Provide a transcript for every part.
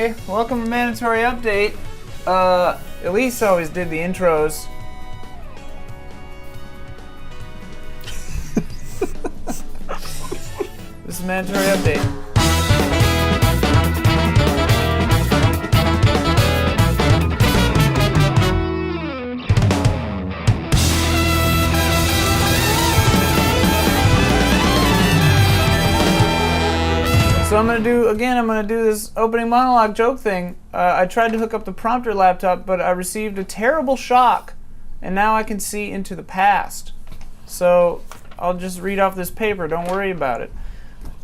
Hey, welcome to Mandatory Update. Elise always did the intros. This is Mandatory Update. So I'm gonna do this opening monologue joke thing. I tried to hook up the prompter laptop, but I received a terrible shock, and now I can see into the past. So I'll just read off this paper, don't worry about it.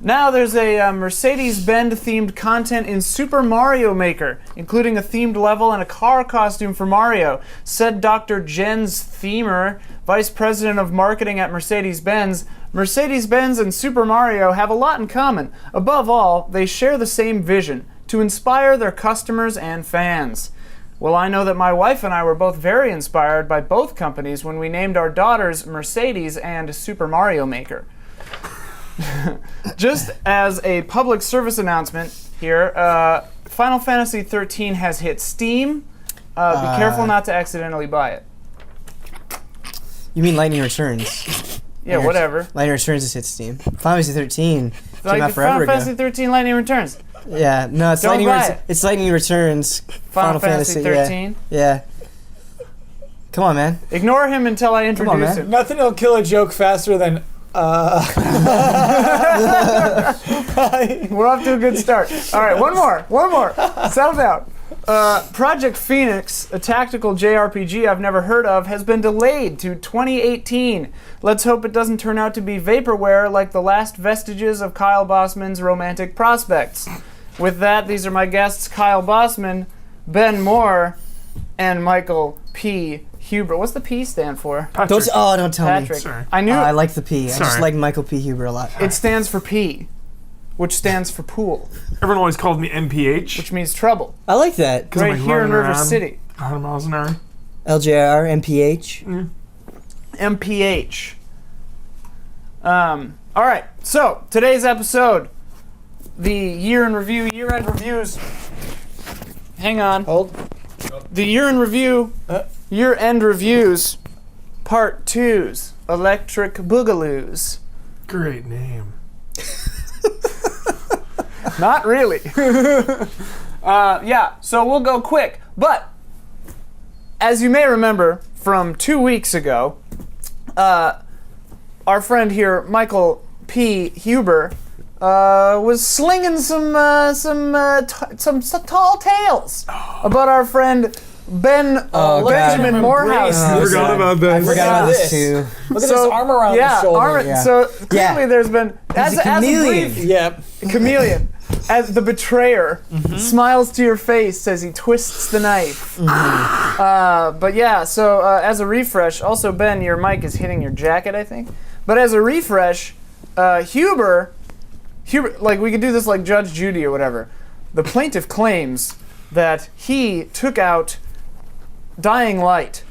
Now there's a Mercedes-Benz themed content in Super Mario Maker, including a themed level and a car costume for Mario, said Dr. Jens Thiemer, Vice President of Marketing at Mercedes-Benz. Mercedes-Benz and Super Mario have a lot in common. Above all, they share the same vision, to inspire their customers and fans. Well, I know that my wife and I were both very inspired by both companies when we named our daughters Mercedes and Super Mario Maker. Just as a public service announcement here, Final Fantasy XIII has hit Steam. Be careful not to accidentally buy it. You mean Lightning Returns? Yeah, whatever. Lightning Returns has hit Steam. Final Fantasy 13 came out forever ago. Final Fantasy 13 Lightning Returns. Yeah, no, it's It's Lightning Returns. Final Fantasy 13. Yeah. Come on, man. Ignore him until I introduce him. Nothing will kill a joke faster than We're off to a good start. All right, one more. Settle down. Project Phoenix, a tactical JRPG I've never heard of, has been delayed to 2018. Let's hope it doesn't turn out to be vaporware like the last vestiges of Kyle Bossman's romantic prospects. With that, these are my guests, Kyle Bossman, Ben Moore, and Michael P. Huber. What's the P stand for? Don't tell Patrick. me. Sorry. I knew I like the P. Sorry. I just like Michael P. Huber a lot. it stands for P, which stands for pool, Everyone always called me MPH. which means trouble. I like that. I'm, Right like, here in running River around. City. 100 miles an hour. LJR, MPH. MPH. All right. So today's episode, the year-end reviews. Hang on. Hold. The year-end reviews, part 2's Electric Boogaloos. Great name. Not really. Yeah, so we'll go quick. But, as you may remember from 2 weeks ago, our friend here, Michael P. Huber, was slinging some tall tales about our friend Ben Benjamin Morehouse. I forgot about that. I forgot about this too. Look at this arm around his shoulder. Yeah. So clearly there's been He's a chameleon. Yep. chameleon. As the betrayer smiles to your face as he twists the knife. But yeah, so as a refresh, also Ben, your mic is hitting your jacket, I think. But as a refresh, Huber, like we could do this like Judge Judy or whatever. The plaintiff claims that he took out Dying Light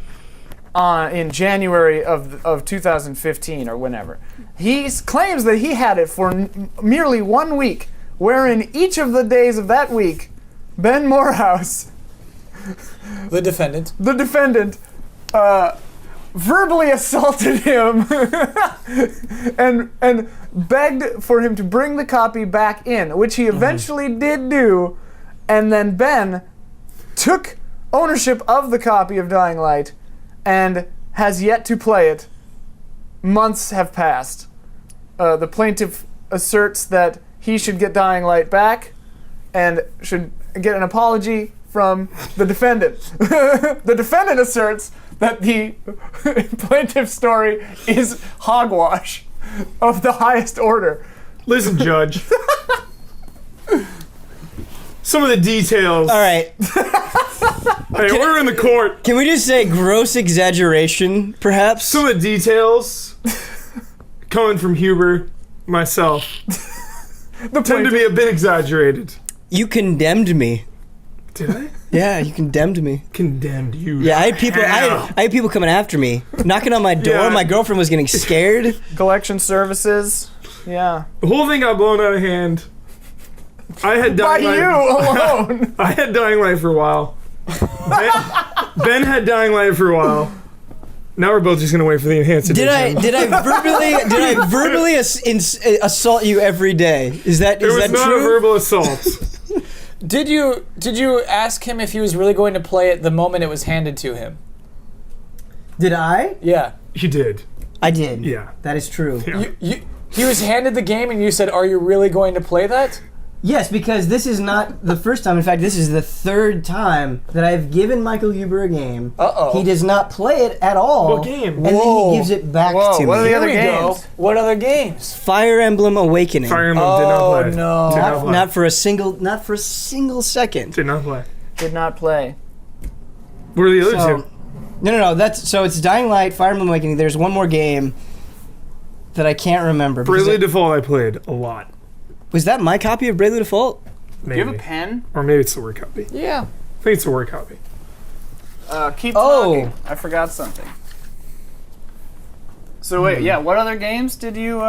in January of 2015 or whenever. He claims that he had it for merely 1 week, wherein each of the days of that week, Ben Morehouse, The defendant. verbally assaulted him and begged for him to bring the copy back in, which he eventually did do, and then Ben took ownership of the copy of Dying Light and has yet to play it. Months have passed. The plaintiff asserts that he should get Dying Light back and should get an apology from the defendant. The defendant asserts that the plaintiff's story is hogwash of the highest order. Listen, Judge. Some of the details. All right. Hey, we're in the court. Can we just say gross exaggeration, perhaps? Some of the details coming from Huber, myself, tend to be a bit exaggerated. You condemned me. Did I? Yeah, you condemned me. Condemned you. Yeah, I had people coming after me, knocking on my door. Yeah. My girlfriend was getting scared. Collection services. Yeah. The whole thing got blown out of hand. I had By Dying you Light. alone. I had Dying Light for a while. Ben had Dying Light for a while. Now we're both just gonna wait for the enhanced edition. Did I verbally assault you every day? Is that It was that not true? a verbal assault. Did you ask him if he was really going to play it the moment it was handed to him? Did I? Yeah. He did. I did. Yeah. That is true. Yeah. He was handed the game and you said, "Are you really going to play that?" Yes, because this is not the first time. In fact, this is the third time that I've given Michael Huber a game. Uh-oh. He does not play it at all. What game? And then Whoa. he gives it back Whoa, to what are me. the other Here we go. games? What other games? Fire Emblem Awakening. Fire Emblem did not play. no. Did not play. Not for a single second. Did not play. Did not play. What are the other So, two? no. That's so it's Dying Light, Fire Emblem Awakening. There's one more game that I can't remember. because Bravely it- Default I played a lot. was that my copy of Bravely Default? Do Maybe. you have a pen? Or maybe it's the word copy. Yeah. I think it's the word copy. Keep Oh. talking. I forgot something. So wait, yeah. What other games did you?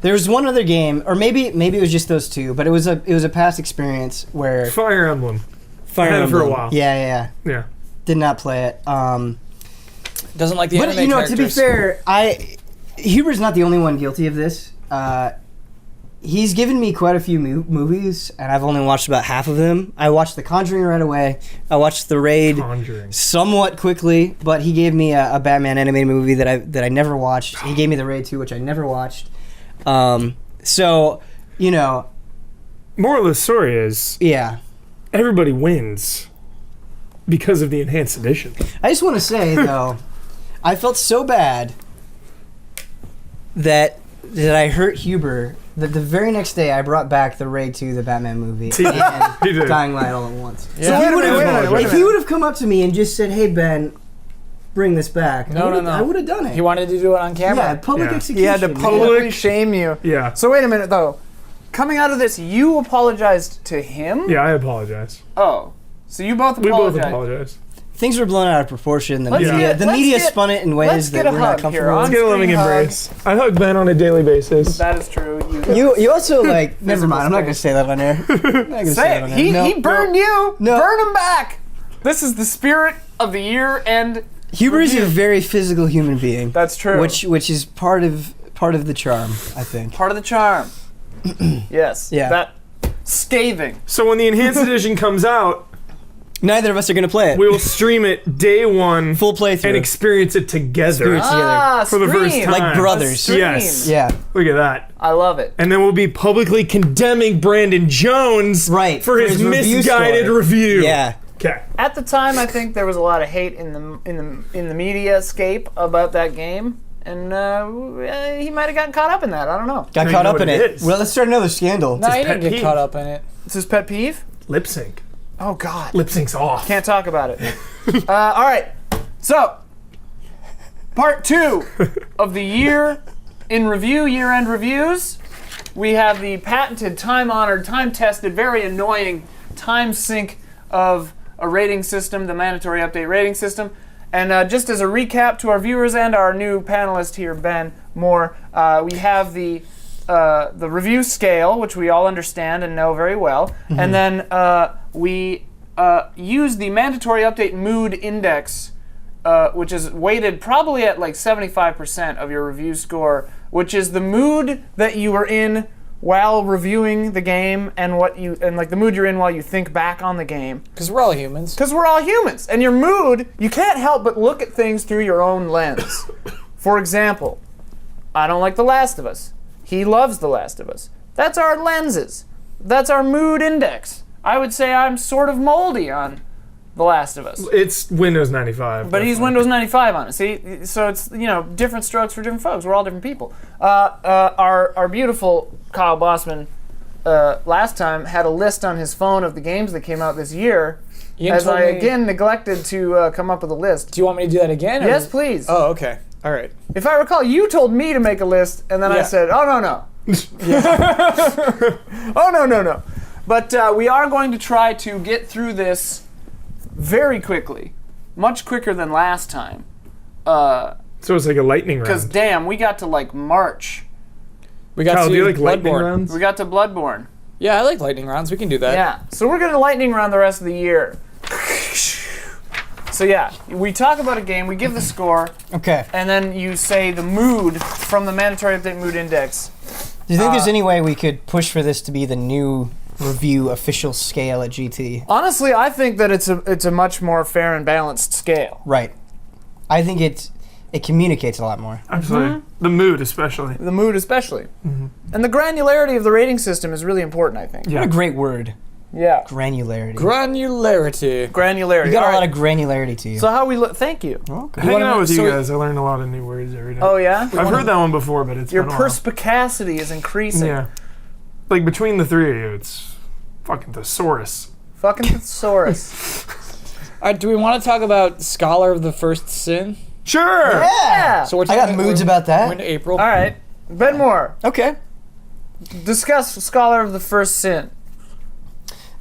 There was one other game, or maybe it was just those two, but it was a past experience where Fire Emblem. Fire had it for a Emblem. while. Yeah. Yeah. Did not play it. Doesn't like the But anime you know, to be characters. fair, Huber's not the only one guilty of this. He's given me quite a few movies, and I've only watched about half of them. I watched The Conjuring right away. I watched The Raid Conjuring. somewhat quickly, but he gave me a Batman animated movie that I never watched. He gave me The Raid 2, which I never watched. So, you know, Moral of the story is yeah. everybody wins because of the enhanced edition. I just want to say though, I felt so bad that I hurt Huber. That the very next day I brought back the Raid 2, the Batman movie, He did. and He did. Dying Light all at once. Yeah. So Wait a he would minute, wait a minute, have, wait a if he minute. would have come up to me and just said, "Hey Ben, bring this back," No. I would have done it. He wanted to do it on camera. Yeah, public Yeah. execution. He had to man. publicly shame you. Yeah. So wait a minute though. Coming out of this, you apologized to him? Yeah, I apologize. Oh. So you both We both apologized. apologize. Things were blown out of proportion. The Let's media, get- the let's media get- spun it in let's ways get that a we're hug not here comfortable on with. Let's get a loving Screen hug. embrace. I hug Ben on a daily basis. That is true. You also like. Never mind. I'm not gonna say that on air. I'm not gonna Say that it. on air. He, No. he burned you. No. Burn him back. This is the spirit of the year end. Huber is a very physical human being. That's true. Which is part of the charm, I think. Part of the charm. Yes. Yeah. That scathing. So when the enhanced edition comes out, Neither of us are gonna play it. we will stream it day one Full playthrough. and experience it together. Experience together. For the first stream. time. Like brothers. Stream. Yes. Yeah. Look at that. I love it. And then we'll be publicly condemning Brandon Jones Right, for his review misguided score. review. Yeah. Okay. At the time, I think there was a lot of hate in the media scape about that game, and he might have gotten caught up in that. I don't know. Got Now caught you know up in what it it. is. Well, let's start another scandal. No, he his didn't pet get peeve. caught up in it. It's his pet peeve. Lip sync. Oh God. Lip sync's off. Can't talk about it. All right. So, part 2 of the year in review, year-end reviews. We have the patented, time-honored, time-tested, very annoying time sync of a rating system, the mandatory update rating system. And just as a recap to our viewers and our new panelist here, Ben Moore, we have the review scale, which we all understand and know very well, and then we use the mandatory update mood index, which is weighted probably at like 75% of your review score, which is the mood that you were in while reviewing the game and like the mood you're in while you think back on the game. Because we're all humans. Because we're all humans, and your mood, you can't help but look at things through your own lens. For example, I don't like The Last of Us. He loves The Last of Us. That's our lenses. That's our mood index. I would say I'm sort of moldy on The Last of Us. It's Windows 95. But he's definitely. Windows 95 on it. See, so it's different strokes for different folks. We're all different people. Our beautiful Kyle Bossman last time had a list on his phone of the games that came out this year. Ian As told I me- again neglected to come up with a list. Do you want me to do that again? or- Yes, please. Oh, okay. All right. If I recall, you told me to make a list, and then I Yeah. said, "Oh no." Oh no. But we are going to try to get through this very quickly, much quicker than last time. So it's like a lightning round. Because damn, we got to like March. We got Kyle, to do you like lightning Bloodborne. rounds? We got to Bloodborne. Yeah, I like lightning rounds. We can do that. Yeah. So we're gonna lightning round the rest of the year. So yeah, we talk about a game, we give the score, Okay. and then you say the mood from the mandatory update mood index. Do you think there's any way we could push for this to be the new review official scale at GT? Honestly, I think that it's a much more fair and balanced scale. Right. I think it communicates a lot more. Absolutely. The mood, especially. The mood especially. And the granularity of the rating system is really important, I think. Yeah. What a great word. Yeah. Granularity. Granularity. Granularity. You got All a lot right. of granularity to you. So how we look? Thank you. Okay. Hanging out with you so- guys, I learn a lot of new words every day. Oh yeah. I've heard that one before, but it's Your been a while. perspicacity is increasing. Yeah. Like, between the three of you, it's fucking thesaurus. Fucking thesaurus. All right, do we want to talk about Scholar of the First Sin? Sure! Yeah. So we're I got talking- moods we're- about that. We're in April. All right. Ben Moore, Okay. discuss Scholar of the First Sin.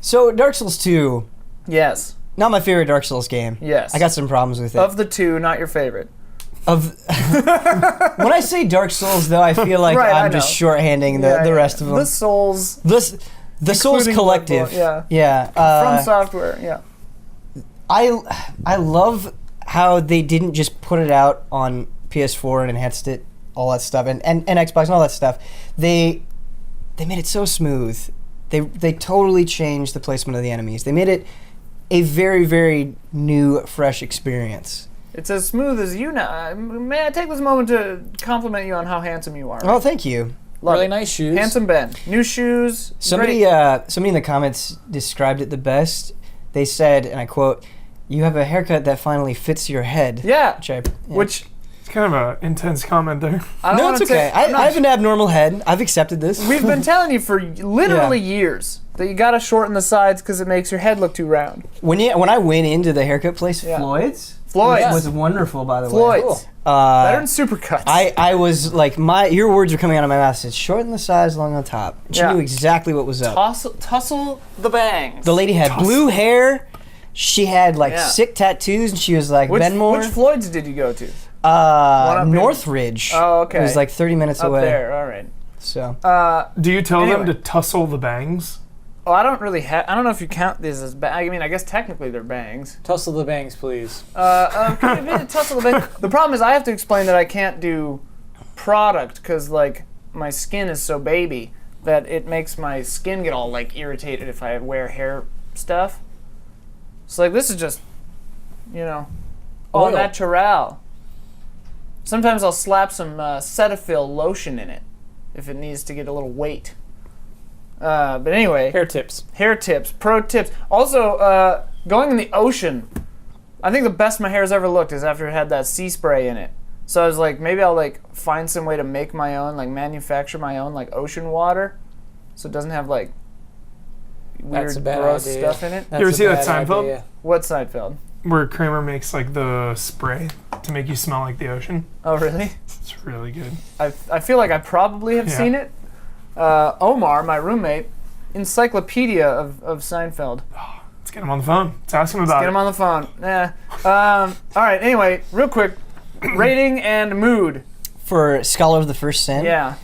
So Dark Souls 2, Yes. not my favorite Dark Souls game. Yes. I got some problems with it. Of the two, not your favorite. When I say Dark Souls, though, I feel like Right, I I'm just know. shorthanding the rest of them. The Souls. The Souls Including Collective. Bloodborne, Yeah. From Software, yeah. I love how they didn't just put it out on PS4 and enhanced it, all that stuff, and Xbox and all that stuff. They made it so smooth. They totally changed the placement of the enemies. They made it a very, very new, fresh experience. It's as smooth as you know. May I take this moment to compliment you on how handsome you are? Oh, thank you. Love Really it. nice shoes. Handsome Ben. New shoes. Somebody great. in the comments described it the best. They said, and I quote, "You have a haircut that finally fits your head." Yeah. Which It's kind of an intense comment there. I don't no, wanna it's okay. take- I'm not- I have an abnormal head. I've accepted this. We've been telling you for literally years that you gotta shorten the sides because it makes your head look too round. When I went into the haircut place, Yeah. Floyd's Floyd's. was wonderful, by the way. Floyd's. Cool. Better than Supercuts. I was like, your words were coming out of my mouth. Said, shorten the sides, long on top. She Yeah. knew exactly what was up. Tussle the bangs. The lady had blue hair. She had like Yeah. sick tattoos, and she was like, which Benmore. Floyd's did you go to? up in- Northridge. Oh, okay. It was like 30 minutes Up away. there, all right. So Do you tell Anyway. them to tussle the bangs? Oh, I don't really have. I don't know if you count these as. I mean, I guess technically they're bangs. Tussle the bangs, please. Could you tussle the bang? The problem is I have to explain that I can't do product because like my skin is so baby that it makes my skin get all like irritated if I wear hair stuff. So like this is just, au Oil. natural. Sometimes I'll slap some Cetaphil lotion in it if it needs to get a little weight. But anyway, Hair tips. hair tips, pro tips. Also, going in the ocean. I think the best my hair's ever looked is after it had that sea spray in it. So I was like, maybe I'll like find some way to make my own, like manufacture my own like ocean water, so it doesn't have like weird, That's a bad gross idea. stuff in it. That's You ever a see that bad Seinfeld? idea. What Seinfeld? Where Kramer makes like the spray to make you smell like the ocean. Oh really? It's really good. I feel like I probably have Yeah. seen it. Omar, my roommate, encyclopedia of Seinfeld. Let's get him on the phone. Let's ask him about Get it. him on the phone. All right. Anyway, real quick, rating and mood. for Scholar of the First Sin. Yeah.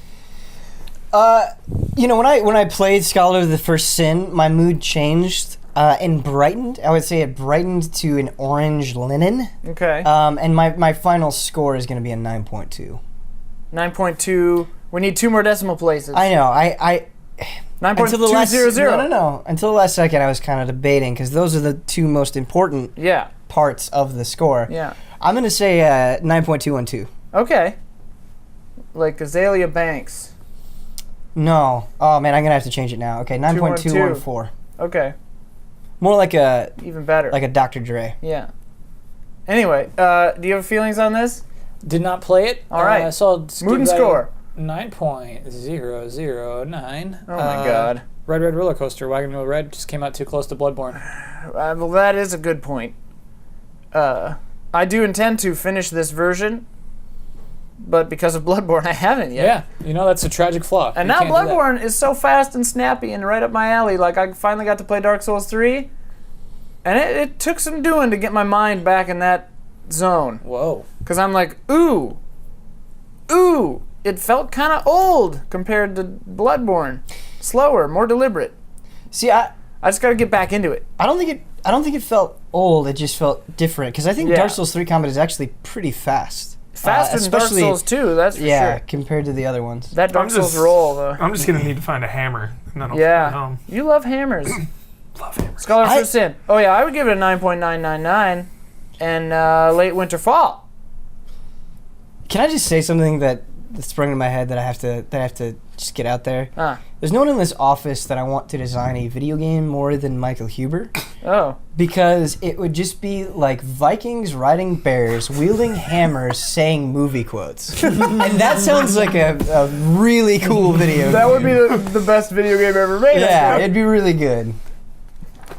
When I played Scholar of the First Sin, my mood changed and brightened. I would say it brightened to an orange linen. Okay. And my final score is going to be a 9.2. 9.2. We need 2 more decimal places. I know. I until the last 9.200. no. Until the last second, I was kind of debating because those are the two most important Yeah. parts of the score. Yeah. I'm going to say 9.212. Okay. Like Azalea Banks. No. Oh man, I'm gonna have to change it now. Okay, 9.214. Okay. More like a Even better. Dr. Dre. Yeah. Anyway, do you have feelings on this? Did not play it. All right. I saw Mood and score. 9.009. Oh my God. Red Red Roller Coaster. Wagon Wheel Red just came out too close to Bloodborne. Well, that is a good point. I do intend to finish this version, but because of Bloodborne, I haven't yet. Yeah, that's a tragic flaw. And You now can't do that. Bloodborne is so fast and snappy and right up my alley. Like, I finally got to play Dark Souls 3, and it took some doing to get my mind back in that zone. Whoa. Because I'm like, ooh, it felt kind of old compared to Bloodborne. slower, more deliberate. See, I just got to get back into it. don't think it felt old. It just felt different because I think Yeah. Dark Souls 3 combat is actually pretty fast. Faster than Dark especially- Souls 2, that's for Yeah, sure. compared to the other ones. That Dark I'm Souls just- roll, though. I'm just gonna need to find a hammer, and then I'll Yeah. fly home. You love hammers. Love hammers. Scholar I- for Sin. Oh, yeah, I would give it a 9.999. And Late Winter Fall. Can I just say something that sprung into my head that I have to just get out there? There's no one in this office that I want to design a video game more than Michael Huber. Oh. Because it would just be like Vikings riding bears, wielding hammers, saying movie quotes. And that sounds like a really cool video That game. would be the best video game ever made. Yeah, I think. it'd be really good.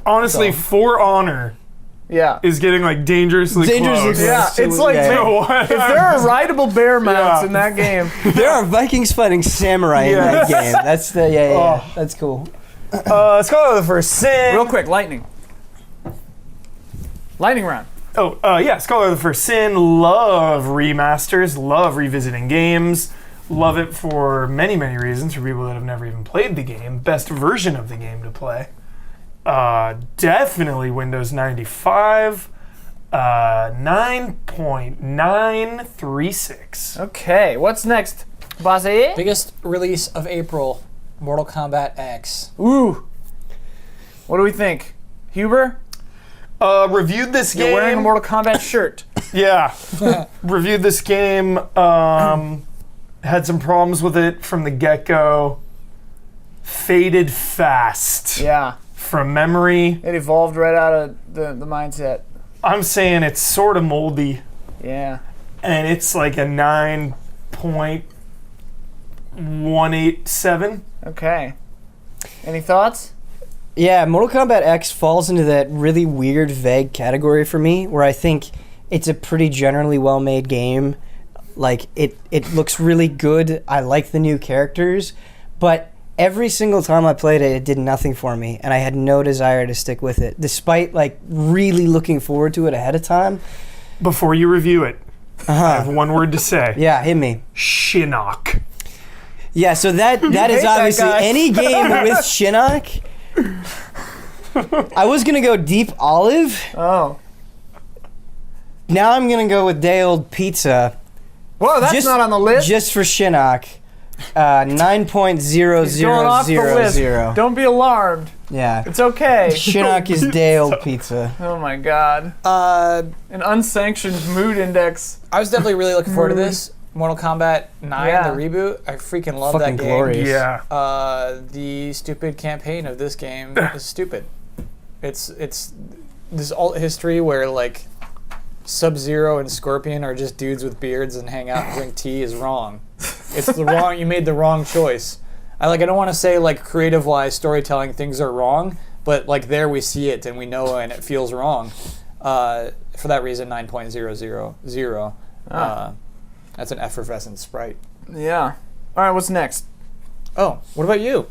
Honestly, For Honor Yeah. is getting like dangerously Dangerously close. Yeah, close. it's like Yeah. You know what? if there are rideable bear mounts Yeah. in that game. There are Vikings fighting samurai in that Yes. game. That's the yeah. Oh. That's cool. Scholar for Sin. Real quick, lightning. Lightning round. Scholar for Sin. Love remasters. Love revisiting games. Love it for many, many reasons. For people that have never even played the game, best version of the game to play. Definitely Windows 95. 9.936. Okay, what's next, Bossy? Biggest release of April, Mortal Kombat X. Ooh. What do we think? Huber? Reviewed this You're game. wearing a Mortal Kombat shirt. Yeah. Reviewed this game. Had some problems with it from the get-go. Faded fast. Yeah. From memory. It evolved right out of the mindset. I'm saying it's sort of moldy. Yeah. And it's like a 9.187. Okay. Any thoughts? Yeah, Mortal Kombat X falls into that really weird, vague category for me, where I think it's a pretty generally well-made game. Like, it looks really good. I like the new characters, but every single time I played it, it did nothing for me, and I had no desire to stick with it, despite, like, really looking forward to it ahead of time. Before you review it, I have one word to say. Yeah, hit me. Shinnok. Yeah, so that is hate that obviously guy. any game with Shinnok. I was going to go Deep Olive. Oh. Now I'm going to go with Day Old Pizza. Whoa, that's not on the list. Just for Shinnok. He's going off the list. 9.0000. Don't be alarmed. Yeah. It's okay. Shinnok is Day Old Pizza. Oh my god. An unsanctioned mood index. I was definitely really looking forward to this. Mortal Kombat 9, Yeah. the reboot. I freaking love Fucking that game. glorious. Yeah. The stupid campaign of this game is stupid. It's this alt history where like Sub-Zero and Scorpion are just dudes with beards and hang out and drink tea is wrong. It's the wrong. You made the wrong choice. I don't want to say like creative wise storytelling things are wrong, but like there we see it and we know and it feels wrong. For that reason, 9.000. That's an effervescent sprite. Yeah. All right, what's next? Oh, what about you?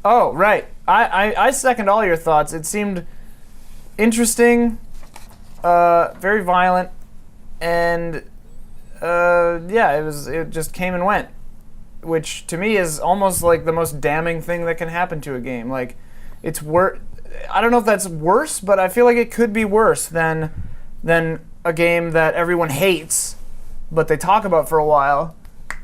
Oh, right. I second all your thoughts. It seemed interesting, very violent, and it just came and went, which to me is almost like the most damning thing that can happen to a game. Like, it's I don't know if that's worse, but I feel like it could be worse than a game that everyone hates, but they talk about for a while.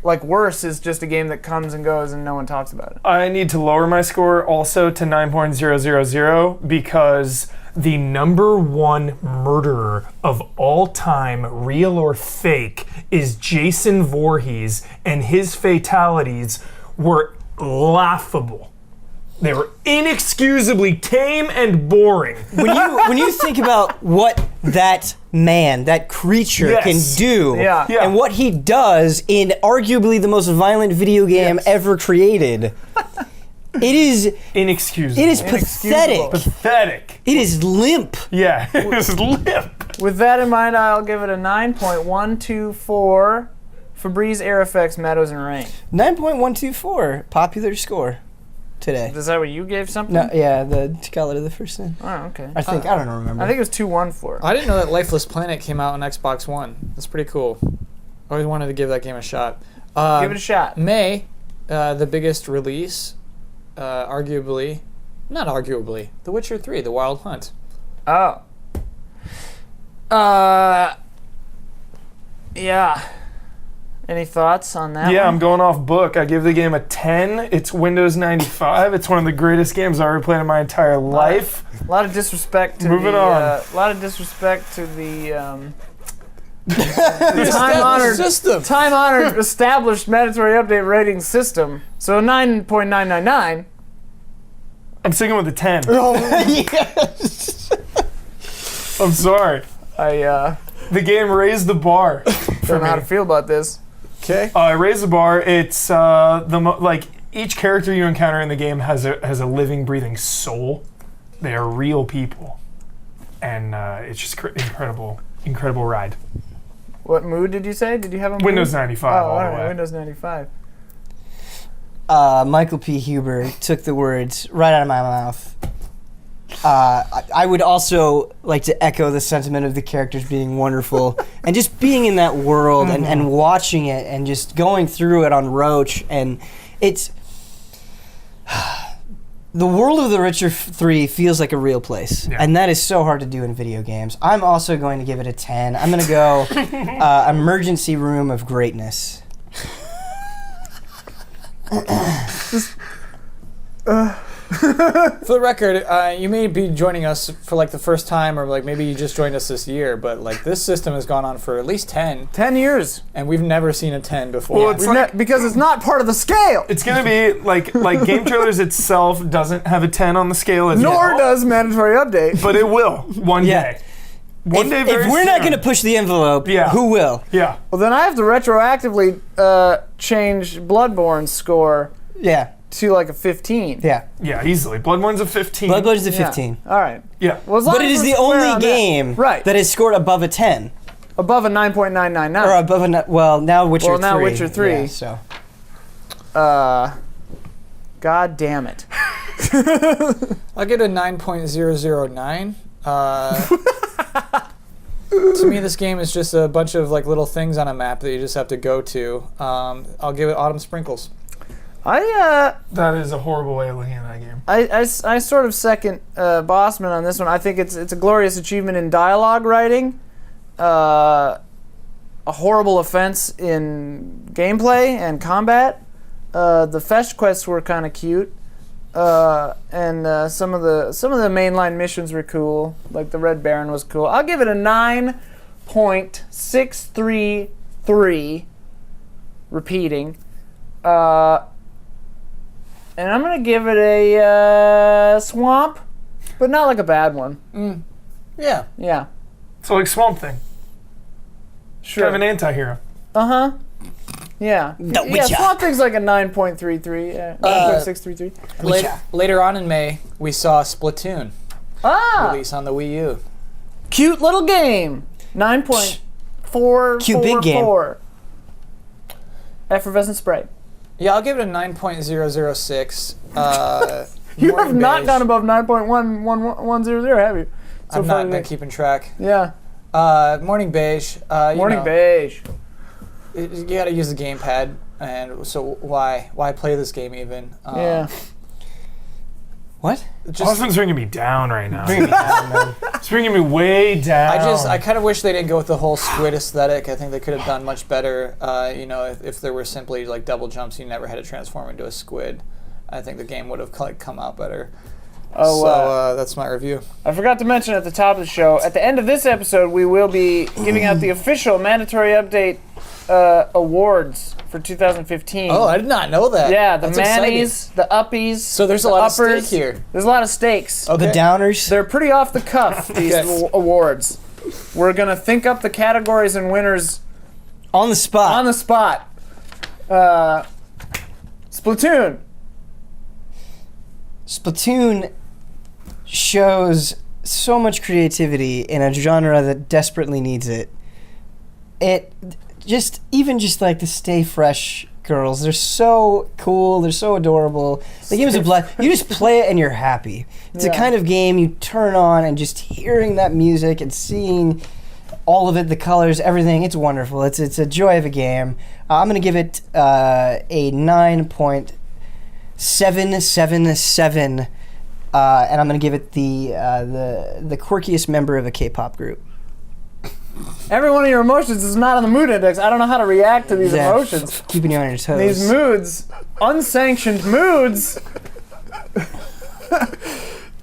Like, worse is just a game that comes and goes and no one talks about it. I need to lower my score also to 9.000 because the number one murderer of all time, real or fake, is Jason Voorhees, and his fatalities were laughable. They were inexcusably tame and boring. When you think about what that man, that creature Yes. can do, Yeah. Yeah. and what he does in arguably the most violent video game ever created, it is Inexcusable. pathetic. Pathetic. It is limp. Yeah, it was limp. With that in mind, I'll give it a 9.124. Febreze, Air Effects, Meadows, and Rain. 9.124 popular score today. Is that what you gave something? No, yeah, the Scholar of the First Sin. Oh, okay. I think I don't remember. I think it was 214. I didn't know that Lifeless Planet came out on Xbox One. That's pretty cool. Always wanted to give that game a shot. Give it a shot. May, the biggest release, arguably, not arguably, The Witcher 3: The Wild Hunt. Oh. Yeah. Any thoughts on that? Yeah, one? I'm going off book. I give the game a 10. It's Windows 95. It's one of the greatest games I've ever played in my entire life. A lot of disrespect to Moving on. A lot of disrespect to the System. time-honored established mandatory update rating system. So 9.999. I'm sticking with a 10. Yes. I'm sorry. I The game raised the bar don't for know how to me. feel about this. Okay. I raised the bar. It's like each character you encounter in the game has a living, breathing soul. They are real people, and it's just incredible ride. What mood did you say? Did you have a mood? Windows 95 Oh, all all the right, way. Windows 95. Michael P. Huber took the words right out of my mouth. I would also like to echo the sentiment of the characters being wonderful and just being in that world and watching it and just going through it on Roach. And it's... The world of The Witcher 3 feels like a real place. Yeah. And that is so hard to do in video games. I'm also going to give it a 10. I'm going to go Emergency Room of Greatness. For the record, you may be joining us for like the first time, or like maybe you just joined us this year, but like this system has gone on for at least 10, 10 years. and we've never seen a 10 before. Well, it's like- Because it's not part of the scale. It's gonna be like Game Trailers itself doesn't have a 10 on the scale as Nor well, does mandatory update. but it will one Yeah. day. One day, very if we're not soon. going to push the envelope, Yeah. who will? Yeah. Well, then I have to retroactively change Bloodborne's score Yeah, to like a 15. yeah. Yeah, easily. Bloodborne's a 15. Bloodborne's a Yeah. 15. All right. Yeah. Well, as long But it as is we're the square only on that. game Right. that is scored above a 10. Above a 9.999. Or above a... Well, now Witcher 3. Well, now Witcher 3. Yeah, so. God damn it. I'll get a 9.009. To me, this game is just a bunch of like little things on a map that you just have to go to. I'll give it Autumn Sprinkles. I That is a horrible way of looking at that game. I sort of second Bossman on this one. I think it's a glorious achievement in dialogue writing, a horrible offense in gameplay and combat. The fetch quests were kind of cute, and some of the mainline missions were cool. Like the Red Baron was cool. I'll give it a 9.633. Repeating. And I'm gonna give it a swamp, but not like a bad one. Yeah. Yeah, So like Swamp Thing. sure. Kind of an anti-hero. Uh-huh. Yeah. The Yeah, Witcher. Swamp Thing's like a 9.33, 9.633. Later on in May, we saw Splatoon Ah! release on the Wii U. Cute little game. 9.444. Cute big game. Effervescent Sprite. Yeah, I'll give it a 9.006. You Morning have not Beige. gone above 9.11100, have you? I've far not been today. keeping track. Yeah. Morning Beige. Morning Beige. You got to use the gamepad, and so why play this game even? Yeah. What? Just, Austin's bringing me down right now. Bring me down, man. It's bringing me way down. I kind of wish they didn't go with the whole squid aesthetic. I think they could have done much better. If there were simply like double jumps, you never had to transform into a squid. I think the game would have come out better. Oh, So that's my review. I forgot to mention at the top of the show, at the end of this episode, we will be giving out the official mandatory update awards for 2015. Oh, I did not know that. Yeah, the That's exciting. Mannies, the Uppies. So there's a the lot of uppers. stake here. There's a lot of stakes. Okay. The downers. They're pretty off the cuff, these Yes. awards. We're going to think up the categories and winners On the spot. on the spot. Splatoon. Splatoon shows so much creativity in a genre that desperately needs it. It just like the Stay Fresh girls, they're so cool, they're so adorable. The game's a blast. You just play it and you're happy. It's a Yeah. kind of game you turn on and just hearing that music and seeing all of it, the colors, everything, it's wonderful. It's a joy of a game. I'm going to give it a 9.633. 777, and I'm gonna give it the quirkiest member of a K-pop group. Every one of your emotions is not on the mood index. I don't know how to react to these Yeah, emotions. keeping you on your toes. These moods, unsanctioned moods.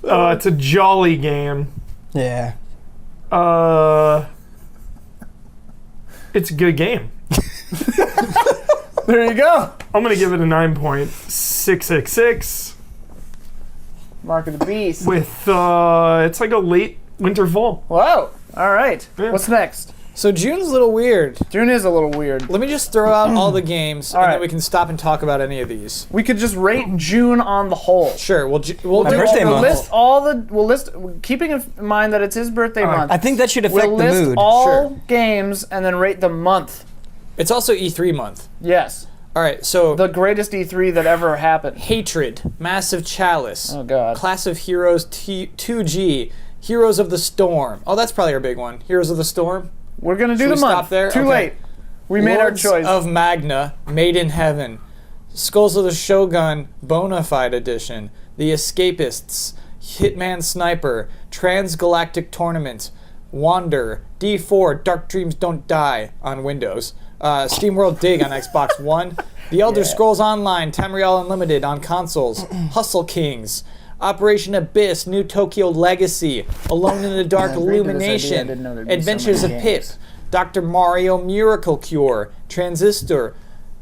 It's a jolly game. Yeah. It's a good game. There you go. I'm gonna give it a 9.666 Mark of the beast. with it's like a late winter fall. Whoa. All right. Yeah. What's next? So June's a little weird. June is a little weird. Let me just throw out all the games, and right. then we can stop and talk about any of these. We could just rate June on the whole. Sure. We'll My do birthday We'll month. list keeping in mind that it's his birthday month. I think that should affect We'll the list mood. all Sure. games and then rate the month. It's also E3 month. Yes. All right. So The greatest E3 that ever happened. Hatred, Massive Chalice, Oh god. Class of Heroes 2G, Heroes of the Storm. Oh, that's probably our big one. Heroes of the Storm. We're gonna do Should the we month. stop there? Too Okay. late. We made our Lords choice. of Magna, Made in Heaven, Skulls of the Shogun, Bonafide Edition, The Escapists, Hitman Sniper, Transgalactic Tournament, Wander, D4, Dark Dreams Don't Die on Windows, SteamWorld Dig on Xbox One, The Elder Scrolls Online, Tamriel Unlimited on consoles, Hustle Kings, Operation Abyss, New Tokyo Legacy, Alone in the Dark Yeah, reading this idea, I Illumination, didn't know there'd be so Adventures many of Pip, games. Dr. Mario Miracle Cure, Transistor,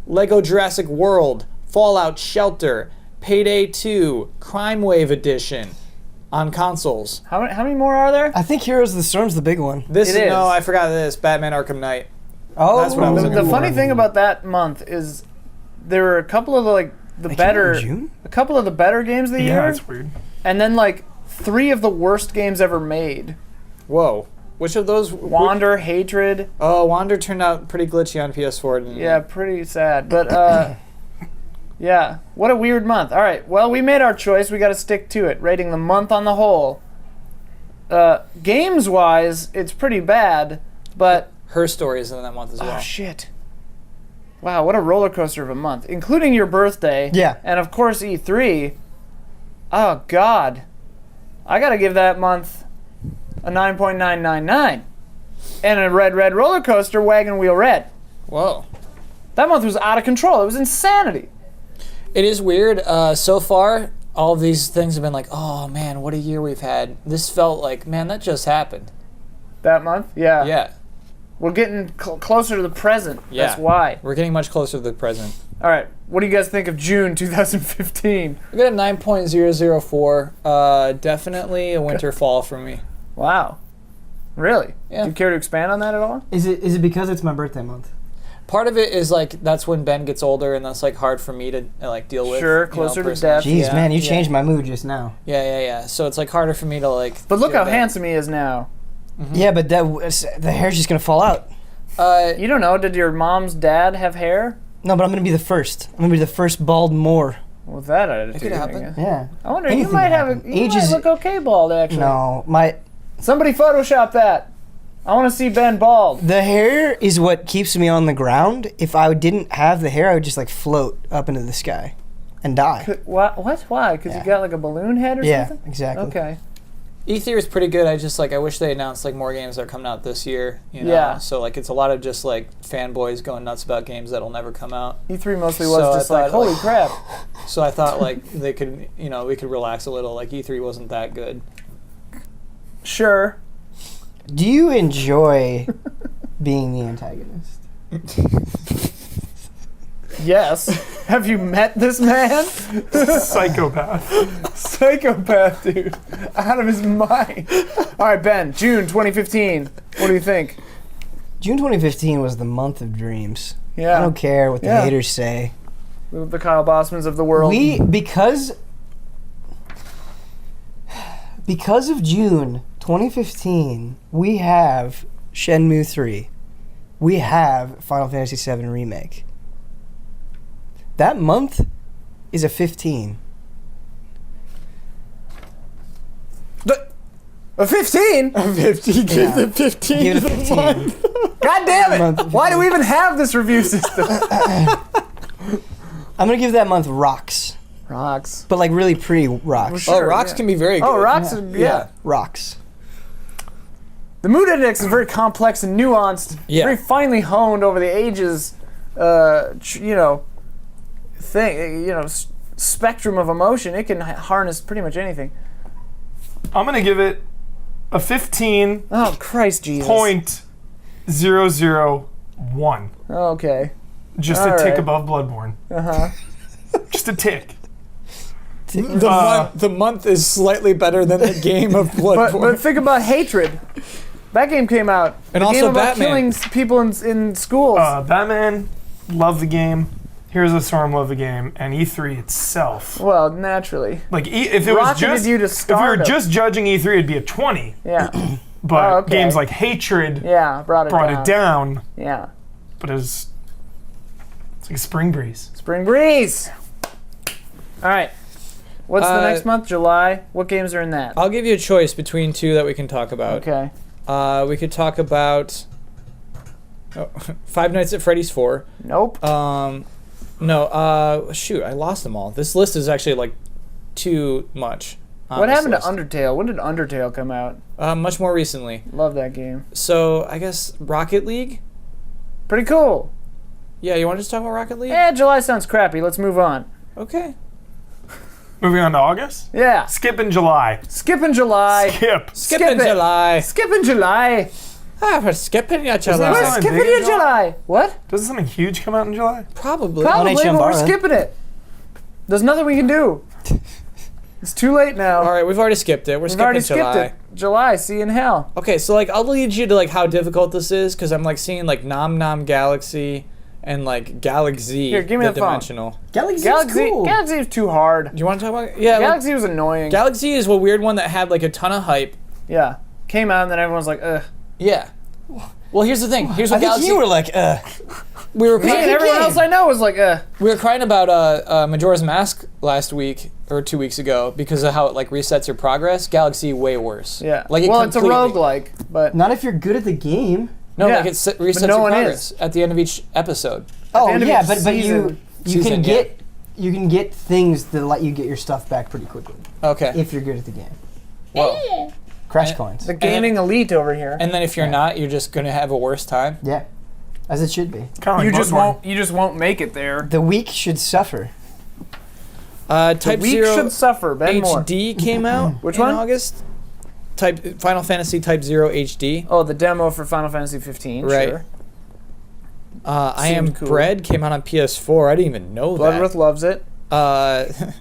Lego Jurassic World, Fallout Shelter, Payday 2, Crime Wave Edition on consoles. How many more are there? I think Heroes of the Storm's the big one. This It is, no, is. I forgot this. Batman Arkham Knight. Oh, That's what I was The looking funny for. thing about that month is there were a couple of the They came out better in June? a couple of the better games of the Yeah, year, it's weird. and then like 3 of the worst games ever made. Whoa. Which of those? Wander, Hatred. Oh, Wander turned out pretty glitchy on PS4. Didn't Yeah, pretty sad. But yeah, what a weird month. All right, well, we made our choice. We got to stick to it. Rating the month on the whole. Games wise, it's pretty bad, but Her Story is in that month as well. oh shit. Wow, what a roller coaster of a month, including your birthday. Yeah. And of course E3. Oh god. I got to give that month a 9.999. And a red roller coaster, wagon wheel red. Whoa. That month was out of control. It was insanity. It is weird. So far, all of these things have been like, oh man, what a year we've had. This felt like, man, that just happened. That month? Yeah. Yeah. We're getting closer to the present. Yeah. That's why. We're getting much closer to the present. All right. What do you guys think of June 2015? I got a 9.004. Definitely a winter fall for me. Wow. Really? Yeah. Do you care to expand on that at all? Is it because it's my birthday month? Part of it is like that's when Ben gets older, and that's like hard for me to like deal with. Sure, you know, closer to personally. death. Jeez, Yeah, man, you yeah. changed my mood just now. Yeah. So it's like harder for me to like. But look deal how with that. handsome he is now. Yeah, but the hair's just gonna fall out. You don't know. Did your mom's dad have hair? No, but I'm gonna be the first. I'm gonna be the first bald Moor. With that attitude, could happen. I guess. Yeah. I wonder. Anything You might can have happen. you Age might is- look okay bald, actually. No, my Somebody Photoshop that. I want to see Ben bald. the hair is what keeps me on the ground. If I didn't have the hair, I would just like float up into the sky and die. What? Why? Because Yeah. you got like a balloon head or Yeah, something? exactly. Okay. E3 is pretty good. I just like I wish they announced like more games that are coming out this year. You know? Yeah. So like it's a lot of just like fanboys going nuts about games that'll never come out. E3 mostly So was I just like, thought, holy like- crap. So I thought like they could we could relax a little. Like E3 wasn't that good. Sure. Do you enjoy being the antagonist? Yes. Have you met this man? Psychopath. Psychopath, dude. Out of his mind. All right, Ben. June 2015. What do you think? June 2015 was the month of dreams. Yeah. I don't care what the Yeah. haters say. The Kyle Bossmans of the world. Because of June 2015, we have Shenmue 3. We have Final Fantasy VII Remake. That month is a 15. A 15? 15. Yeah. the 15. Give it a 15. God damn Month it! of Why do we even have this review system? I'm gonna give that month rocks. Rocks. but like really pretty rocks. Sure, oh, rocks yeah. can be very good. Oh, rocks. Yeah. Rocks. The mood index is very complex and nuanced. Yeah. Very finely honed over the ages. Spectrum of emotion. It can harness pretty much anything. I'm gonna give it a 15.001. Oh Christ, Jesus. Okay. Just All a tick right. above Bloodborne. Just a tick. The month is slightly better than the game of Bloodborne. But think about Hatred. That game came out. And The also game about Batman. killing people in schools. Batman, love the game. Here's a Storm, love the game. And E3 itself. Well, naturally. Like, if it was Rocketed just you to if we were stardom. just judging E3, it'd be a 20. Yeah. But Oh, okay. games like Hatred Yeah, brought it down. Yeah. But it's like a spring breeze. Spring breeze. All right. What's the next month? July. What games are in that? I'll give you a choice between two that we can talk about. Okay. We could talk about Five Nights at Freddy's 4. Nope. No, shoot, I lost them all. This list is actually like too much. on What this happened list. to Undertale? When did Undertale come out? Much more recently. Love that game. So I guess Rocket League. Pretty cool. Yeah, you want to just talk about Rocket League? July sounds crappy. Let's move on. Okay. Moving on to August. Yeah. Skipping July. Skipping July. Skipping it. July. Skipping July. We're skipping your that We're July. sound- skipping big your in July? July. What? Doesn't something huge come out in July? Probably. Probably, HM but we're Barra. skipping it. There's nothing we can do. It's too late now. All right, we've already skipped it. We're We've skipping already skipped July. it. July. See you in hell. Okay, so like I'll lead you to like how difficult this is because I'm like seeing like Nom Nom Galaxy and like Galaxy. Here, give me the phone. dimensional. Galaxy cool. Galaxy is too hard. Do you want to talk about it? Yeah, Galaxy was annoying. Galaxy is a weird one that had like a ton of hype. Yeah. Came out and then everyone's like, ugh. Yeah. Well, here's the thing. Here's I what think Galaxy. you were like, we were Me crying, and everyone else I know was like, ugh. we were crying about Majora's Mask last week or 2 weeks ago because of how it like resets your progress. Galaxy way worse. Yeah. Like it well, it's a completely- roguelike, but not if you're good at the game. No, Yeah, like it resets but no your one progress at the end of each episode. Oh end of yeah, each but season- you Season, can yeah. get things that let you get your stuff back pretty quickly Okay. if you're good at the game. Whoa. Crash And- coins. the gaming elite over here. And then if you're Yeah. not, you're just gonna have a worse time. Yeah, as it should be. Kind of You like just Bloodborne. won't make it there. The weak should suffer. The Type weak 0 should suffer. Ben Moore. HD came out Which in one? August. Final Fantasy Type 0 HD. Oh, the demo for Final Fantasy 15. Right. Sure. I Am Seemed cool. Bread came out on PS4. I didn't even know Bloodworth loves it. that.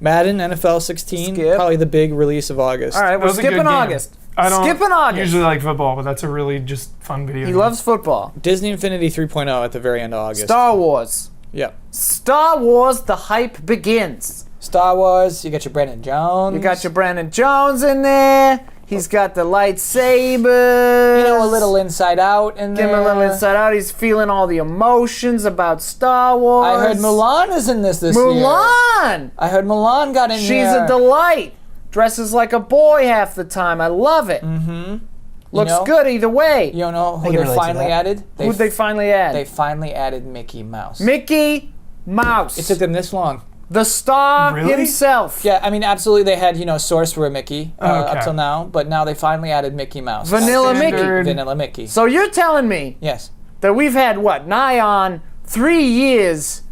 Madden NFL 16, Skip. probably the big release of August. All right, That we're was a good skipping game. August. I don't Skipping August. usually like football, but that's a really just fun video. He game. loves football. Disney Infinity 3.0 at the very end of August. Star Wars. Yeah. Star Wars, the hype begins. Star Wars, you got your Brandon Jones. You got your Brandon Jones in there. He's got the lightsaber. You know, a little Inside Out in there. Give him a little inside out. He's feeling all the emotions about Star Wars. I heard Mulan is in this year. Mulan! I heard Mulan got in She's here. a delight. Dresses like a boy half the time. I love it. Mm-hmm. Looks know? good either way. You know who can they relate to finally that. added? Who'd they finally add? They finally added Mickey Mouse. Mickey Mouse. It took them this long. The star Really? himself. Yeah, I mean, absolutely, they had, source for a Mickey up Okay. till now, but now they finally added Mickey Mouse. Vanilla Standard. Mickey. Vanilla Mickey. So you're telling me Yes. that we've had, what, nigh on 3 years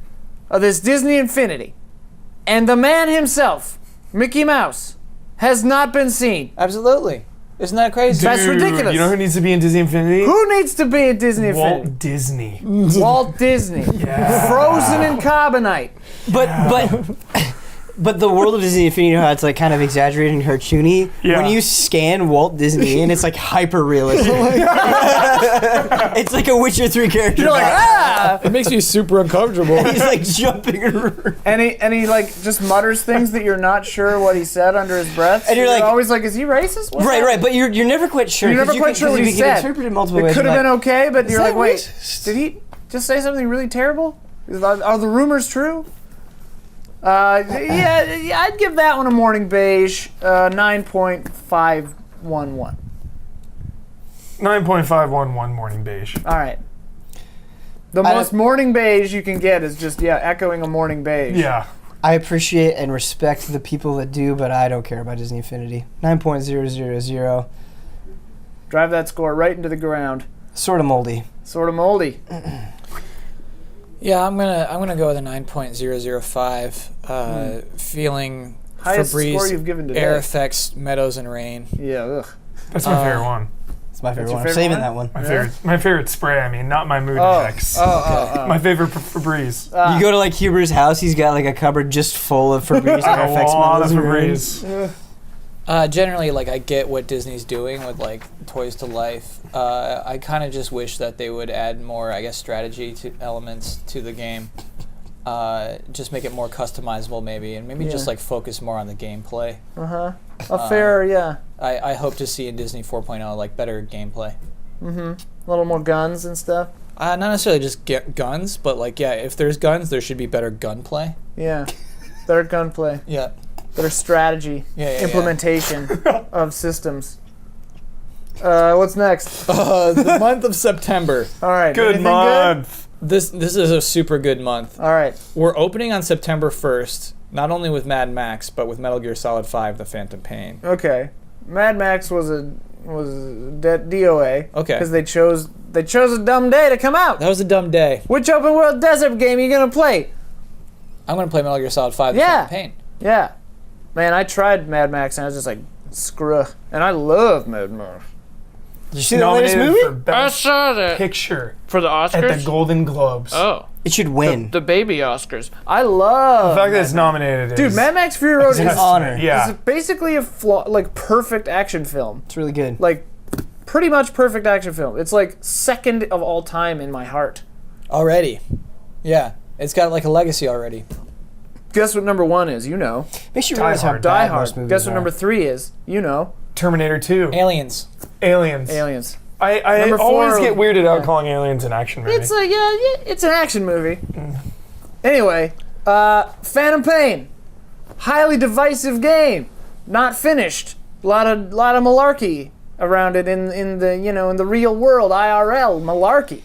of this Disney Infinity, and the man himself, Mickey Mouse, has not been seen. Absolutely. Isn't that crazy? That's Dude, ridiculous. You know who needs to be in Disney Infinity? Who needs to be at Disney Infinity? Walt Disney. Walt Disney. Frozen in carbonite. But the world of Disney Infinity, you know how it's like kind of exaggerated and cartoony. Yeah. When you scan Walt Disney and it's like hyper realistic. It's like a Witcher 3 character. You're like, ah! It makes me super uncomfortable. He's like jumping around. And he like just mutters things that you're not sure what he said under his breath. And you're like- always like, is he racist? What's Right, happening? right, but you're never quite sure. You're 'cause never you quite can- sure 'cause what you he can said. interpret it multiple It ways. could have and been like, okay, but you're that like, wait, racist? did he just say something really terrible? Are the rumors true? Yeah, I'd give that one a morning beige, 9.511. 9.511 morning beige. All right. The I most morning beige you can get is just, echoing a morning beige. Yeah. I appreciate and respect the people that do, but I don't care about Disney Infinity. 9.000. Drive that score right into the ground. Sort of moldy. Sort of moldy. Yeah, I'm gonna go with a 9.005. Feeling Highest score Febreze, you've given today. air effects, meadows and rain. Yeah, ugh. That's my favorite one. It's my favorite your one. favorite I'm saving one? that one. My favorite spray. I mean, not my mood effects. My favorite Febreze. You go to like Huber's house, he's got like a cupboard just full of Febreze I and got a FX lot of medals. Febreze. Generally, like, I get what Disney's doing with like Toys to Life. I kind of just wish that they would add more, I guess, strategy to elements to the game. Just make it more customizable, maybe, and maybe just like focus more on the gameplay. A fair, yeah. I hope to see in Disney 4.0 like better gameplay. A little more guns and stuff. Not necessarily just get guns, but like if there's guns, there should be better gunplay. Yeah. Better gunplay. Yeah. Better strategy. Yeah. Implementation of systems. What's next? The month of September. All right. Good anything month. This is a super good month. All right. We're opening on September 1st, not only with Mad Max, but with Metal Gear Solid 5: The Phantom Pain. Okay. Mad Max was DOA. Okay. Because they chose a dumb day to come out. That was a dumb day. Which open world desert game are you gonna play? I'm going to play Metal Gear Solid 5: The Yeah. Phantom Pain. Yeah. Man, I tried Mad Max and I was just like, screw. And I love Mad Max. Did you see the latest Nominated movie? for Best saw that. Picture For the Oscars? at the Golden Globes. Oh. It should win. The baby Oscars. I love The fact that it's nominated is... Dude, Mad Max Fury Road It's an is honor. Yeah. it's basically a perfect action film. It's really good. Like, pretty much perfect action film. It's like second of all time in my heart. Already. Yeah. It's got like a legacy already. Guess what number 1 is? You know. Makes you Die realize how Hard. Die bad most Hard. movies Guess what are. number 3 is? You know. Terminator 2. Aliens. Aliens. Aliens. I Number always 4, get weirded out calling Aliens an action movie. It's it's an action movie. Anyway, Phantom Pain, highly divisive game, not finished. A lot of malarkey around it in the real world, IRL malarkey.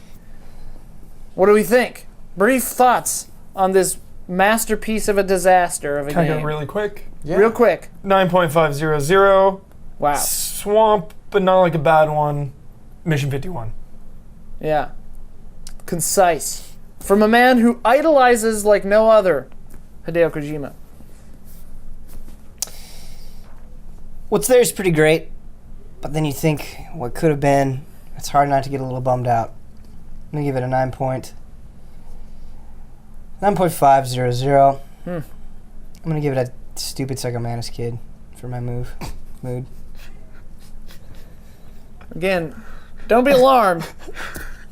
What do we think? Brief thoughts on this masterpiece of a disaster of a Can I game. go really quick? Yeah. Real quick. 9.500. Wow. Swamp, but not like a bad one. Mission 51. Yeah. Concise. From a man who idolizes like no other, Hideo Kojima. What's there is pretty great, but then you think what could have been. It's hard not to get a little bummed out. I'm gonna give it a 9.500. I'm gonna give it a stupid Psycho Mantis kid for my mood. Again, don't be alarmed.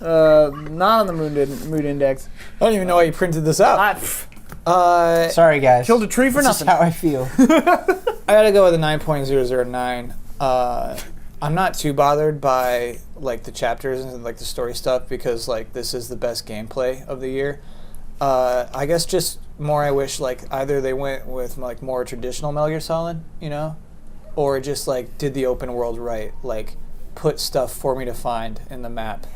Not on the mood index. I don't even know why you printed this out. Sorry, guys. Killed a tree for This is nothing. how I feel. I gotta go with a 9.009. I'm not too bothered by like the chapters and like the story stuff because like this is the best gameplay of the year. I guess just more I wish like either they went with like more traditional Metal Gear Solid, or just like did the open world right, like put stuff for me to find in the map,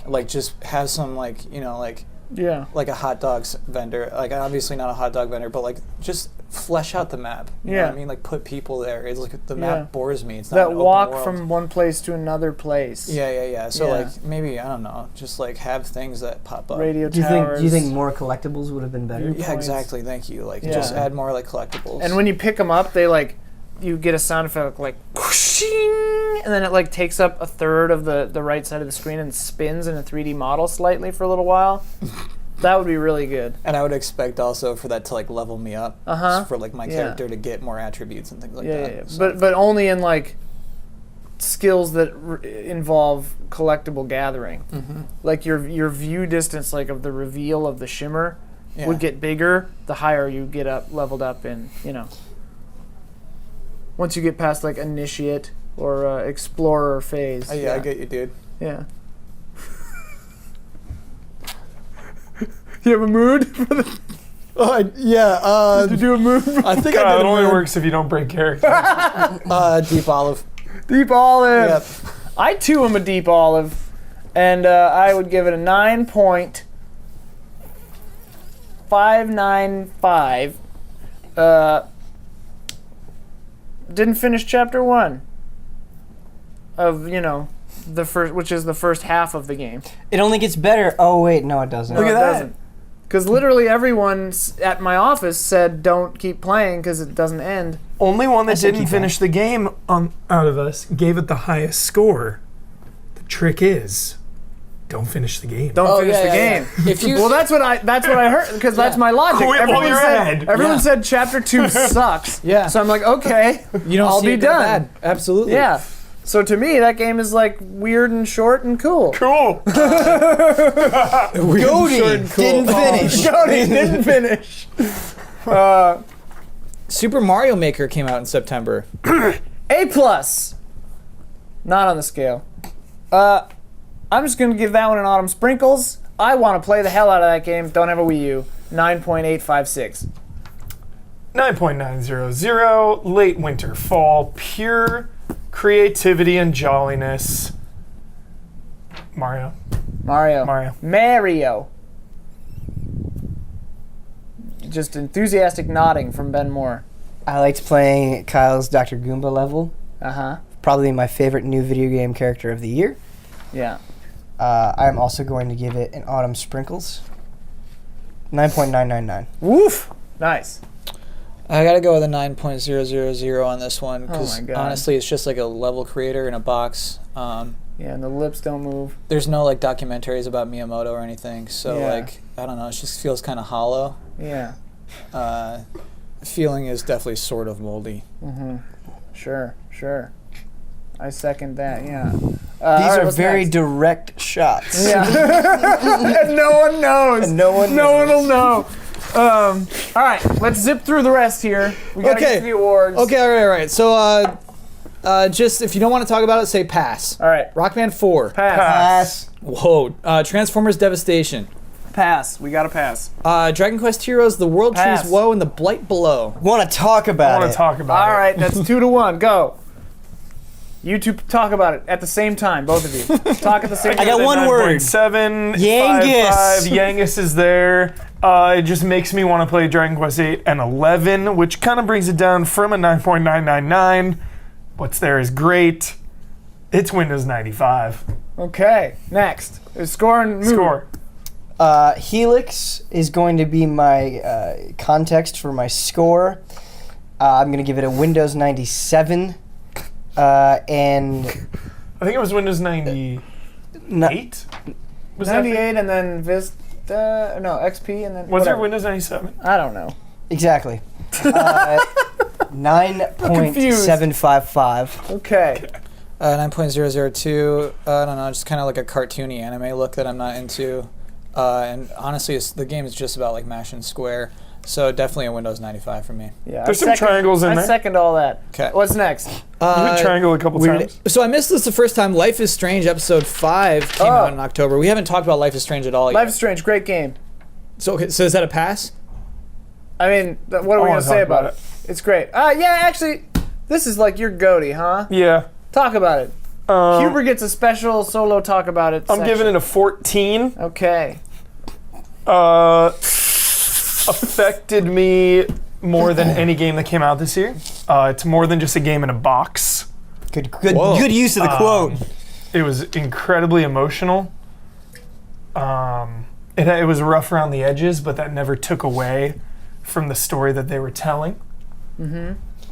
like just have some like Yeah. like a hot dogs vendor, like obviously not a hot dog vendor, but like just flesh out the map. You know what I mean? Like put people there. It's like the map bores me. It's not That an open walk world. from one place to another place. Yeah. So Yeah. like maybe I don't know, just like have things that pop up. Radio Do towers. you think more collectibles would have been better? Yeah, exactly. Thank you. Like Yeah. just add more like collectibles. And when you pick them up, they like, you get a sound effect like, whooshing, and then it like takes up a third of the right side of the screen and spins in a 3D model slightly for a little while. That would be really good. And I would expect also for that to like level me up, just for like my character to get more attributes and things like that. Yeah. So- But only in like skills that involve collectible gathering. Like your view distance, like of the reveal of the shimmer, would get bigger the higher you get up, leveled up in. Once you get past like initiate or explorer phase. I get you, dude. Yeah. You have a mood for the? Yeah. To do a mood. I think God, I it did only a works if you don't break character. deep olive. Deep olive. Yep. I too am a deep olive, and I would give it a 9.595. Didn't finish chapter 1 of, the first, which is the first half of the game. It only gets better. Oh wait, no, it doesn't. Look at that. Because literally everyone at my office said don't keep playing because it doesn't end. Only one that said didn't keep finish the game out of us gave it the highest score. The trick is, don't finish the game. Don't finish the game. If you Well, that's what I heard because that's my logic. Quit while you're ahead. Everyone said chapter 2 sucks. Yeah. So I'm like, okay, you don't I'll see be it go done. bad. Absolutely. Yeah. So to me, that game is like weird and short and cool. Cool. Goaty didn't finish. Jody didn't finish. Super Mario Maker came out in September. A plus. Not on the scale. I'm just gonna give that one an autumn sprinkles. I want to play the hell out of that game. Don't have a Wii U. 9.856. 9.900. Late winter fall. Pure creativity and jolliness. Mario. Mario. Just enthusiastic nodding from Ben Moore. I liked playing Kyle's Dr. Goomba level. Probably my favorite new video game character of the year. Yeah. I am also going to give it an autumn sprinkles. 9.999. Woof. Nice. I gotta go with a 9.000 on this one because Oh my God. honestly, it's just like a level creator in a box. Yeah, and the lips don't move. There's no like documentaries about Miyamoto or anything, so Yeah. like I don't know, it just feels kind of hollow. Yeah. Feeling is definitely sort of moldy. Sure. I second that. Yeah. These alright, are what's very next? direct shots. Yeah. And no one knows. And no one will know. All right, let's zip through the rest here. We gotta get to the awards. Okay, all right. So, just if you don't want to talk about it, say pass. All right. Rock Band 4. Pass. Whoa. Transformers Devastation. Pass. We gotta pass. Dragon Quest Heroes, The World Pass. Trees Woe, and The Blight Below. Want to talk about I it? want to talk about All it. right, that's 2-1. Go. You two talk about it at the same time, both of you. Talk at the same time. I got one word. 9.7. Yangus. 5.5. Yangus is there. It just makes me want to play Dragon Quest 8 and 11, which kind of brings it down from a 9.999. What's there is great. It's Windows 95. Okay, next. Score and move. Score. Helix is going to be my context for my score. I'm going to give it a Windows 97. And I think it was Windows 98. Was that 98 and then Vista, no, XP and then Was there whatever. Windows 97? I don't know. exactly. 9.755. Okay. 9.002. I don't know, just kind of like a cartoony anime look that I'm not into. And honestly, the game is just about like mash and square. So definitely a Windows 95 for me. Yeah. There's some triangles in I there. second all that. 'Kay. What's next? You hit triangle a couple times. So I missed this the first time. Life is Strange episode 5 came out in October. We haven't talked about Life is Strange at all yet. Life is Strange, great game. So okay, so is that a pass? I mean, what are we wanna gonna say talk about about it? It's great. Yeah, actually, this is like your goatee, huh? Yeah. Talk about it. Huber gets a special solo talk about it. I'm giving it a 14. Okay. Affected me more than any game that came out this year. It's more than just a game in a box. Good Whoa. good use of the quote. It was incredibly emotional. It was rough around the edges, but that never took away from the story that they were telling.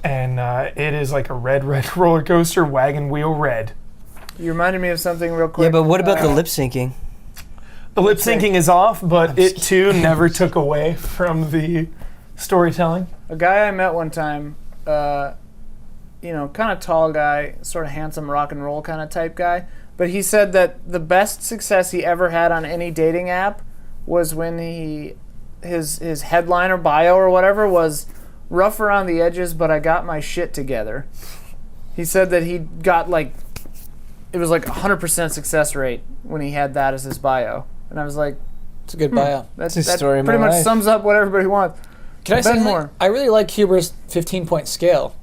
And it is like a red roller coaster, wagon wheel red. You reminded me of something real quick. Yeah, but what about the lip syncing? The lip syncing is off, but it too never took away from the storytelling. A guy I met one time, kind of tall guy, sort of handsome rock and roll kind of type guy, but he said that the best success he ever had on any dating app was when his headline or bio or whatever was rough around the edges, but I got my shit together. He said that he got it was like 100% success rate when he had that as his bio. And I was like, It's a good bio. that the story of pretty my much life. sums up what everybody wants. Can I say Ben something? Moore. I really like Huber's 15-point scale.